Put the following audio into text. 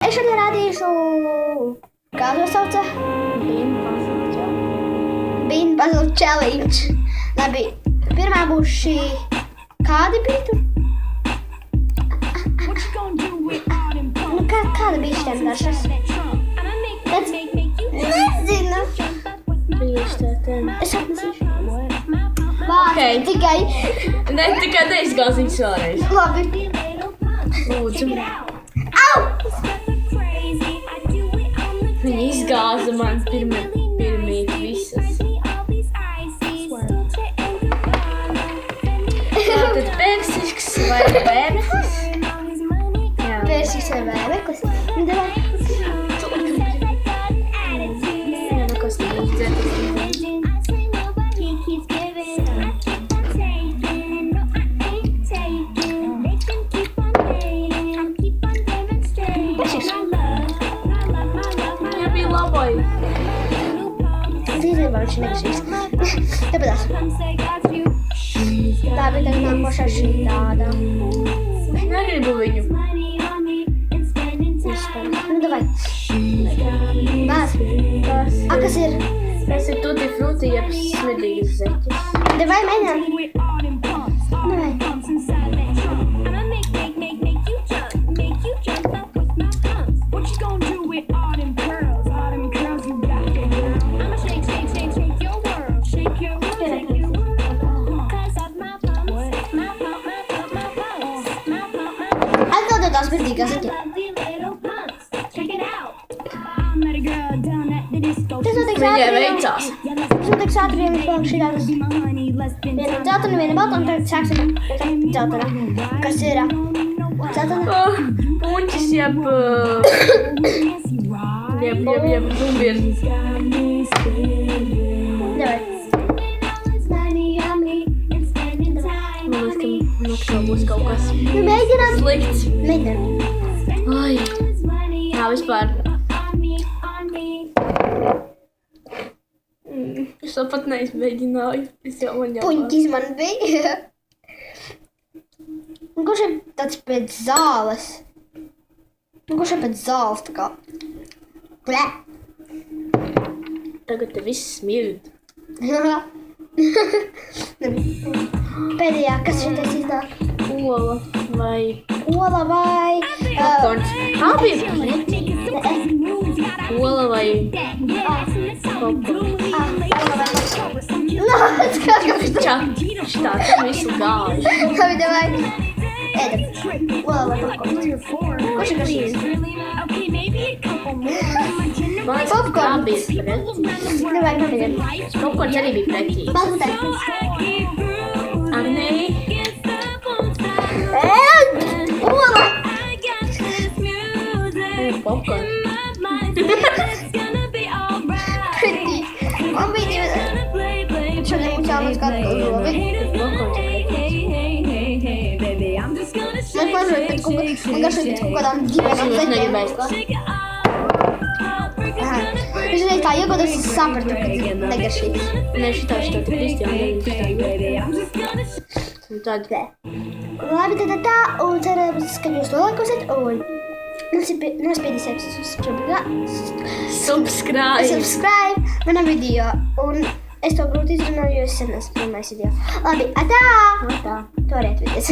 Es šodien rādīšu, kā to sauca? Bean Puzzle Challenge. Labi, pirmā būs šī. Kādi bija tur? Nu, kāda bija šitiem garšas? Nezinu. Es atnesīšu. Okay. Tikai. Ne, tikai neizgāzīgs vēlreiz. Labi. Lūdzu. Au! Viņa izgāza man pirmīt visas. Tātad persisks vai vēmeklis? Jā. Persisks vai vēmeklis? Nu, davai. Jā, nekas neizdzētas. Jā, bija labai. Zīmībā viņš negrasīs. Tāpēc. Labi, tagad nākošā šī tāda. Es negribu viņu. Nu, davai. Bāz. Kas ir? Tas ir tutti frutti, jeb smidīgas zeķes. Davai, mēģinām. Davai. Atdod tās birdīgās zeķes. Tas notiks Viņai ātri. veicās. Tas notiks ātri, ja mēs palikam šī tādas. Viena dzeltena, viena balta, un tagad sāksim dzeltena. Kas ir? Dzeltena? Puņķis jeb zumbieris. Davai. Man liekas, ka būs kaut kas Nu, mēģinām. slikts. Mēģinām. Ai. Jā, vispār. Es to pat neizmēģināju. Es jau man jau... Puņķis man bija. Un kurš ir tāds pēc zāles? Un kurš ir pēc zāles tā kā? Ble. Tagad te viss smird. Pēdējā, kas šitais iznāk? Ola vai Ola vai... popkorns. Abi ir pretī. Ola vai popkorns. Šitā te visu gāž. Labi, davai. Ēdam. Ola vai popkorns? Kurš ir garšīgs? Man liekas, ka abi ir pretī. Davai, pamēģinām. Popkorns arī bija pretī. Balmutē. Agnei. Ola! Popkorns. Pretī. Man bija divi... Šodien mums jāmaz kādu lobi. Popkorns ir Man pašai pēc kaut kā... Man garšojas pēc kaut kādām ģimenām Es zeķēm. negribēju. Es reiz tā iegodos, es sapratu, ka negaršīgs. Ne, šitā Kristiāna. Un tad... Labi, tā, un cerams, ka jūs to laikosiet, un nospiedīsiet subscribe manam video, un es to grūti izrunāju, jo es sen esmu filmējis video. Labi, atā! Tā. To varētu vidies.